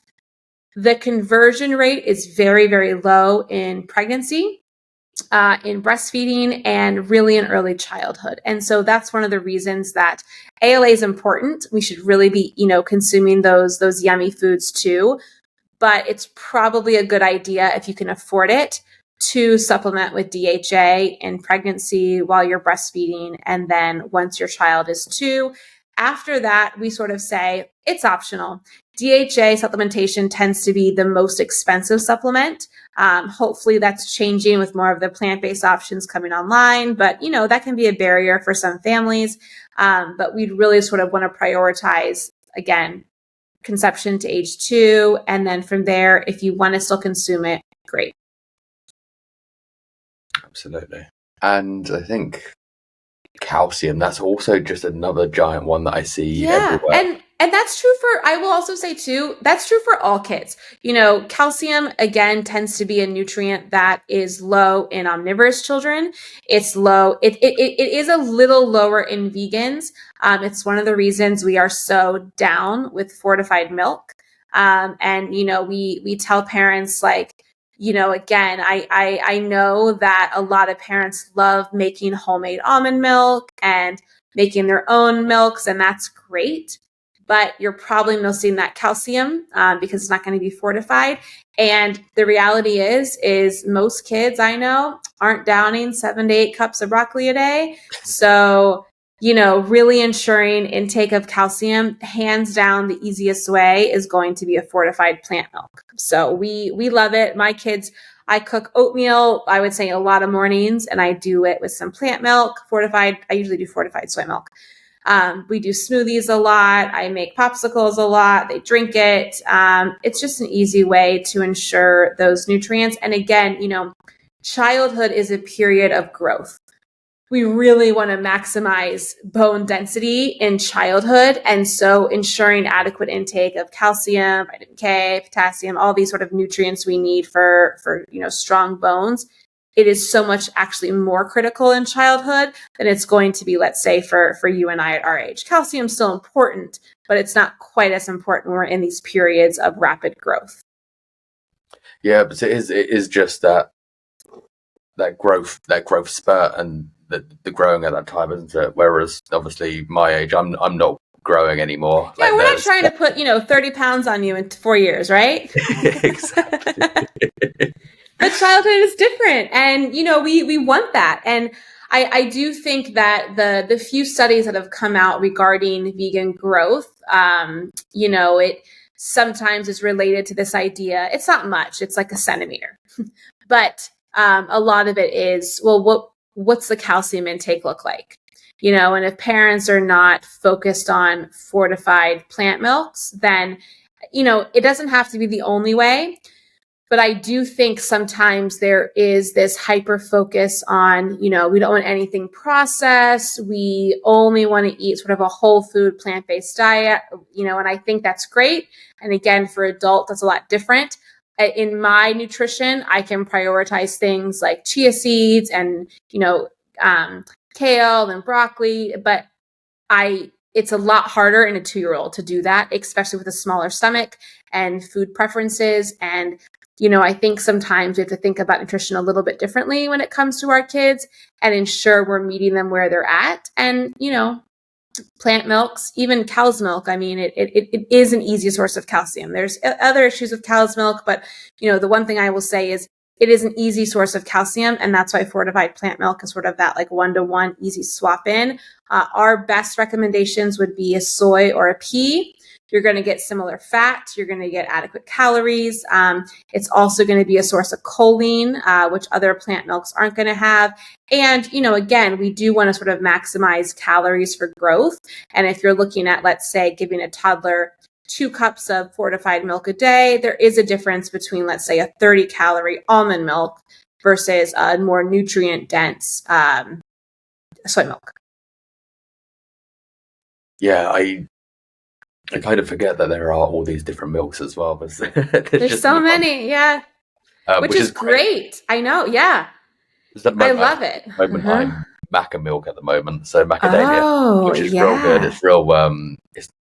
The conversion rate is very, very low in pregnancy, in breastfeeding, and really in early childhood. And so that's one of the reasons that ALA is important. We should really be, consuming those yummy foods too. But it's probably a good idea if you can afford it to supplement with DHA in pregnancy while you're breastfeeding. And then once your child is 2, after that, we sort of say it's optional. DHA supplementation tends to be the most expensive supplement. Hopefully that's changing with more of the plant-based options coming online, but that can be a barrier for some families. But we'd really sort of want to prioritize, again, conception to age 2. And then from there, if you want to still consume it, great. Absolutely. And I think calcium, that's also just another giant one that I see everywhere. And that's true I will also say too, that's true for all kids. Calcium, again, tends to be a nutrient that is low in omnivorous children. It's low. It is a little lower in vegans. It's one of the reasons we are so down with fortified milk. And, we tell parents again, I know that a lot of parents love making homemade almond milk and making their own milks, and that's great. But you're probably missing that calcium because it's not going to be fortified. And the reality is most kids I know aren't downing 7 to 8 cups of broccoli a day. So, really ensuring intake of calcium, hands down, the easiest way is going to be a fortified plant milk. So we love it. My kids, I cook oatmeal, I would say a lot of mornings, and I do it with some plant milk, fortified. I usually do fortified soy milk. We do smoothies a lot. I make popsicles a lot. They drink it. It's just an easy way to ensure those nutrients. And again, childhood is a period of growth. We really want to maximize bone density in childhood. And so ensuring adequate intake of calcium, vitamin K, potassium, all these sort of nutrients we need for strong bones. It is so much actually more critical in childhood than it's going to be, let's say, for you and I at our age. Calcium is still important, but it's not quite as important when we're in these periods of rapid growth. Yeah, but it is just that growth spurt and the growing at that time, isn't it? Whereas obviously my age, I'm not growing anymore. Yeah, we're not trying to put 30 pounds on you in 4 years, right? Exactly. But childhood is different, and we want that. And I do think that the few studies that have come out regarding vegan growth, it sometimes is related to this idea. It's not much; it's like a centimeter, but a lot of it is, well, what's the calcium intake look like? and if parents are not focused on fortified plant milks, then, it doesn't have to be the only way. But I do think sometimes there is this hyper focus on, we don't want anything processed. We only want to eat sort of a whole food, plant-based diet, and I think that's great. And again, for adult, that's a lot different. In my nutrition, I can prioritize things like chia seeds and, kale and broccoli, but it's a lot harder in a 2-year-old to do that, especially with a smaller stomach and food preferences. And, I think sometimes we have to think about nutrition a little bit differently when it comes to our kids and ensure we're meeting them where they're at. And, plant milks, even cow's milk, I mean, it is an easy source of calcium. There's other issues with cow's milk, but, the one thing I will say is it is an easy source of calcium. And that's why fortified plant milk is sort of that like 1-to-1 easy swap in. Our best recommendations would be a soy or a pea. You're going to get similar fat. You're going to get adequate calories. It's also going to be a source of choline, which other plant milks aren't going to have. And, again, we do want to sort of maximize calories for growth. And if you're looking at, let's say, giving a toddler 2 cups of fortified milk a day, there is a difference between, let's say, a 30-calorie almond milk versus a more nutrient-dense soy milk. Yeah, I kind of forget that there are all these different milks as well. There's so many, yeah. Which is great. I know, yeah. I love it. I'm maca milk at the moment, so macadamia, which is real good. It's real.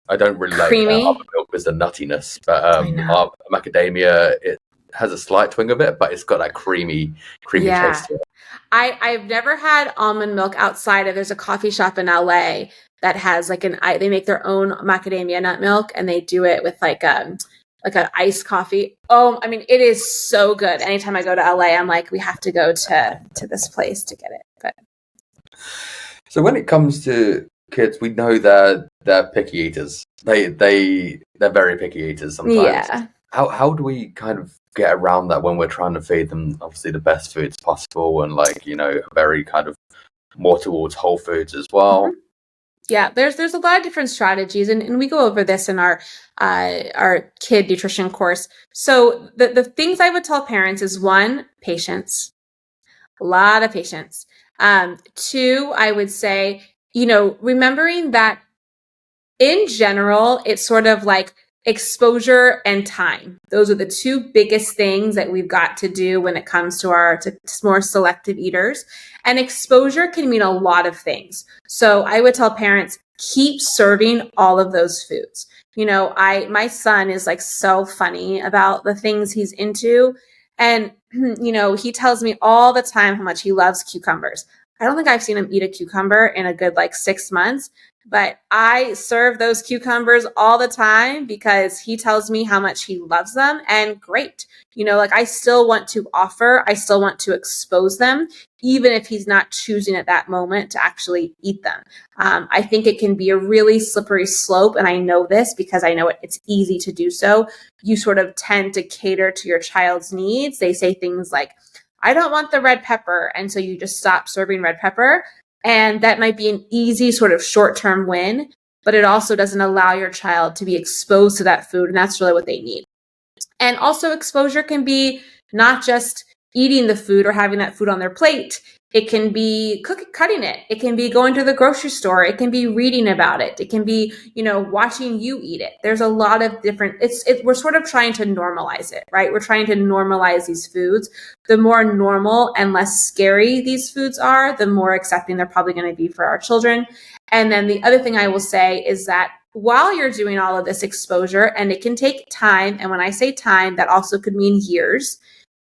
I don't really creamy. Like almond milk with the nuttiness, but macadamia, it has a slight twinge of it, but it's got that creamy taste to it. I've never had almond milk outside of, there's a coffee shop in LA that has they make their own macadamia nut milk, and they do it with like an iced coffee. Oh, I mean, it is so good. Anytime I go to LA, I'm like, we have to go to this place to get it. But so when it comes to kids, we know they're picky eaters. They're very picky eaters sometimes. Yeah. How do we kind of get around that when we're trying to feed them obviously the best foods possible and very kind of more towards whole foods as well? Mm-hmm. Yeah, there's a lot of different strategies, and we go over this in our kid nutrition course. So the things I would tell parents is 1, patience, a lot of patience. 2, I would say, remembering that in general, it's sort of like exposure and time. Those are the 2 biggest things that we've got to do when it comes to more selective eaters. And exposure can mean a lot of things. So I would tell parents, keep serving all of those foods. My son is like so funny about the things he's into. And, he tells me all the time how much he loves cucumbers. I don't think I've seen him eat a cucumber in a good 6 months. But I serve those cucumbers all the time because he tells me how much he loves them. And great. I still want to offer, I still want to expose them, even if he's not choosing at that moment to actually eat them. I think it can be a really slippery slope. And I know this because I know it's easy to do so. You sort of tend to cater to your child's needs. They say things like, I don't want the red pepper. And so you just stop serving red pepper. And that might be an easy sort of short-term win, but it also doesn't allow your child to be exposed to that food. And that's really what they need. And also exposure can be not just eating the food or having that food on their plate. It can be cutting it. It can be going to the grocery store. It can be reading about it. It can be, watching you eat it. There's a lot of different, we're sort of trying to normalize it, right? We're trying to normalize these foods. The more normal and less scary these foods are, the more accepting they're probably going to be for our children. And then the other thing I will say is that while you're doing all of this exposure, and it can take time, and when I say time, that also could mean years.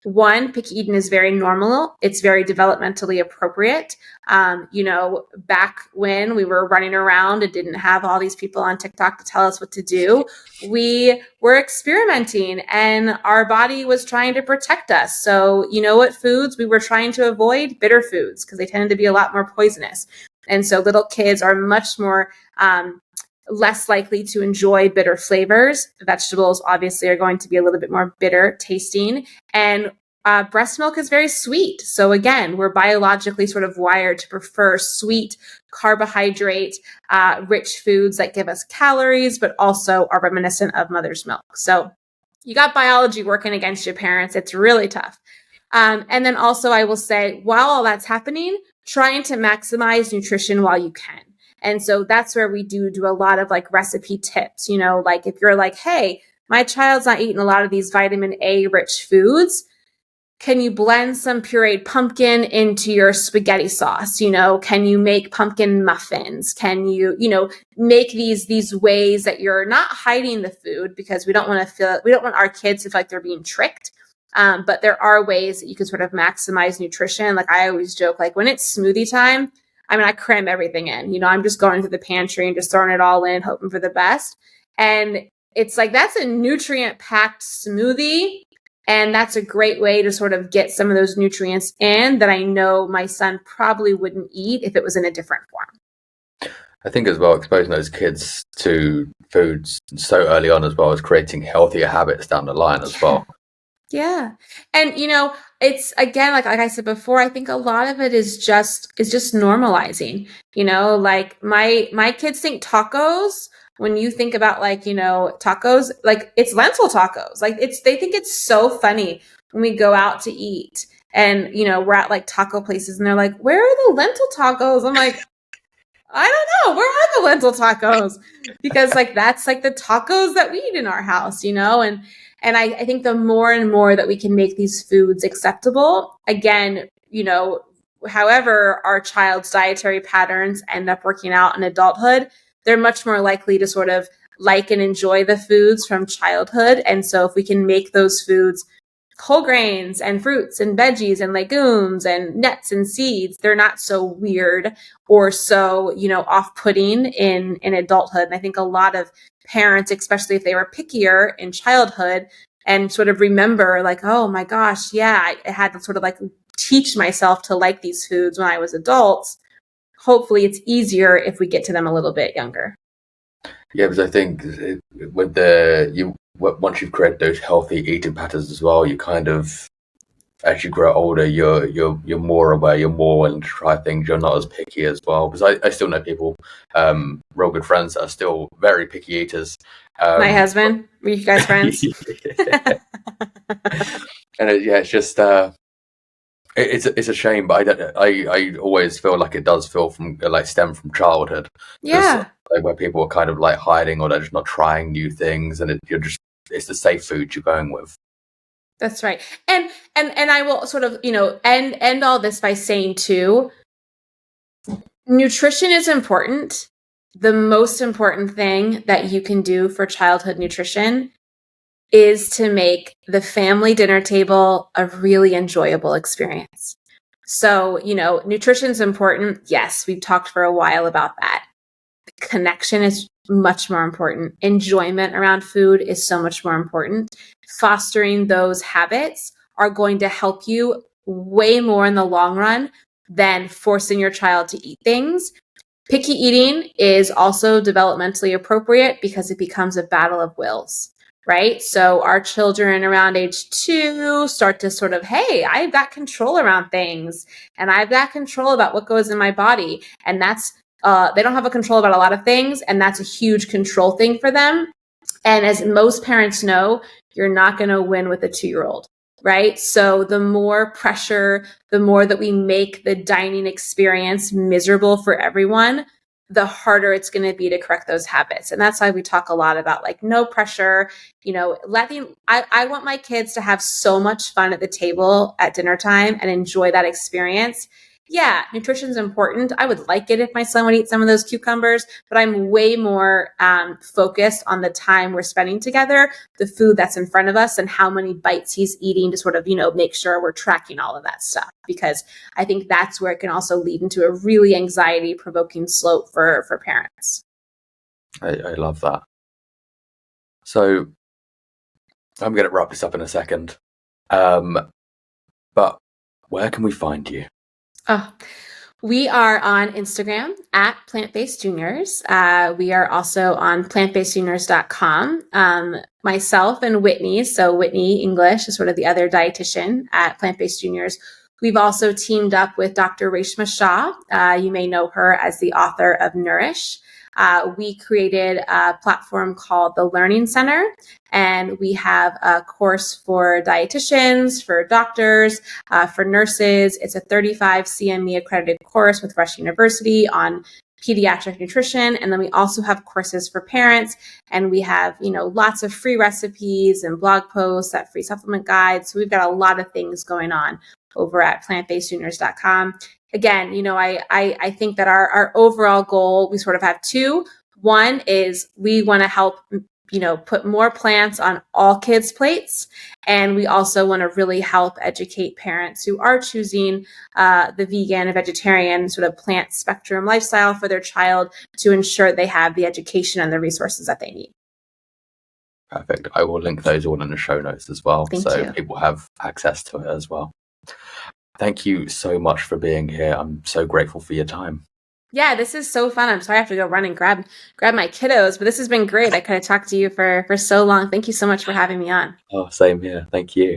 1, picky eating is very normal. It's very developmentally appropriate. Back when we were running around and didn't have all these people on TikTok to tell us what to do, we were experimenting and our body was trying to protect us. So, what foods we were trying to avoid? Bitter foods, because they tended to be a lot more poisonous. And so little kids are much more less likely to enjoy bitter flavors. Vegetables obviously are going to be a little bit more bitter tasting, and breast milk is very sweet. So again, we're biologically sort of wired to prefer sweet carbohydrate rich foods that give us calories, but also are reminiscent of mother's milk. So you got biology working against you, parents. It's really tough. And then also I will say, while all that's happening, trying to maximize nutrition while you can. And so that's where we do a lot of like recipe tips, like if you're like, hey, my child's not eating a lot of these vitamin A rich foods, can you blend some pureed pumpkin into your spaghetti sauce? Can you make pumpkin muffins? Can you, make these ways that you're not hiding the food, because we don't want our kids to feel like they're being tricked. But there are ways that you can sort of maximize nutrition. Like I always joke, like when it's smoothie time, I cram everything in, I'm just going to the pantry and just throwing it all in, hoping for the best. And it's like, that's a nutrient packed smoothie. And that's a great way to sort of get some of those nutrients in that I know my son probably wouldn't eat if it was in a different form. I think as well, exposing those kids to foods so early on as well as creating healthier habits down the line as well. Yeah. And, it's again, like I said before, I think a lot of it is just normalizing, like my kids think tacos. When you think about like, tacos, like it's lentil tacos, like they think it's so funny when we go out to eat and, we're at like taco places and they're like, where are the lentil tacos? I'm like, I don't know. Where are the lentil tacos? Because like, that's like the tacos that we eat in our house, and I think the more and more that we can make these foods acceptable, again, however our child's dietary patterns end up working out in adulthood, they're much more likely to sort of like and enjoy the foods from childhood. And so if we can make those foods whole grains and fruits and veggies and legumes and nuts and seeds, they're not so weird or so, off-putting in adulthood. And I think a lot of parents, especially if they were pickier in childhood and sort of remember like, oh my gosh, yeah, I had to sort of like teach myself to like these foods when I was adults. Hopefully it's easier if we get to them a little bit younger. Yeah, because I think with once you've created those healthy eating patterns as well, you kind of, as you grow older, you're more aware, you're more willing to try things. You're not as picky as well. Because I still know people, real good friends that are still very picky eaters. My husband, were you guys friends? And it's just it's a shame, but I always feel like it does feel stem from childhood. Yeah. Like where people are kind of like hiding or they're just not trying new things, and it's the safe food you're going with. That's right. And I will sort of, end all this by saying too, nutrition is important. The most important thing that you can do for childhood nutrition is to make the family dinner table a really enjoyable experience. So, nutrition is important. Yes, we've talked for a while about that. Connection is much more important. Enjoyment around food is so much more important. Fostering those habits are going to help you way more in the long run than forcing your child to eat things. Picky eating is also developmentally appropriate because it becomes a battle of wills, right? So our children around age 2 start to sort of, hey, I've got control around things and I've got control about what goes in my body. And that's they don't have a control about a lot of things, and that's a huge control thing for them. And as most parents know, you're not going to win with a 2-year-old, right? So the more pressure, the more that we make the dining experience miserable for everyone, the harder it's going to be to correct those habits. And that's why we talk a lot about like no pressure, I want my kids to have so much fun at the table at dinner time and enjoy that experience. Yeah, nutrition is important. I would like it if my son would eat some of those cucumbers, but I'm way more focused on the time we're spending together, the food that's in front of us, and how many bites he's eating to sort of, make sure we're tracking all of that stuff. Because I think that's where it can also lead into a really anxiety-provoking slope for parents. I love that. So I'm going to wrap this up in a second. But where can we find you? Oh, we are on Instagram at Plant-Based Juniors. We are also on plantbasedjuniors.com. Myself and Whitney, so Whitney English is sort of the other dietitian at Plant-Based Juniors. We've also teamed up with Dr. Reshma Shah. You may know her as the author of Nourish. We created a platform called the Learning Center, and we have a course for dietitians, for doctors, for nurses. It's a 35 CME accredited course with Rush University on pediatric nutrition. And then we also have courses for parents, and we have, lots of free recipes and blog posts, that free supplement guide. So we've got a lot of things going on over at plantbasedjuniors.com. Again, I think that our overall goal, we sort of have two. One is we want to help, put more plants on all kids' plates. And we also want to really help educate parents who are choosing the vegan and vegetarian sort of plant spectrum lifestyle for their child to ensure they have the education and the resources that they need. Perfect. I will link those all in the show notes as well, Thank so you. people have access to it as well. Thank you so much for being here. I'm so grateful for your time. Yeah, this is so fun. I'm sorry I have to go run and grab my kiddos, but this has been great. I could have talked to you for so long. Thank you so much for having me on. Oh, same here. Thank you.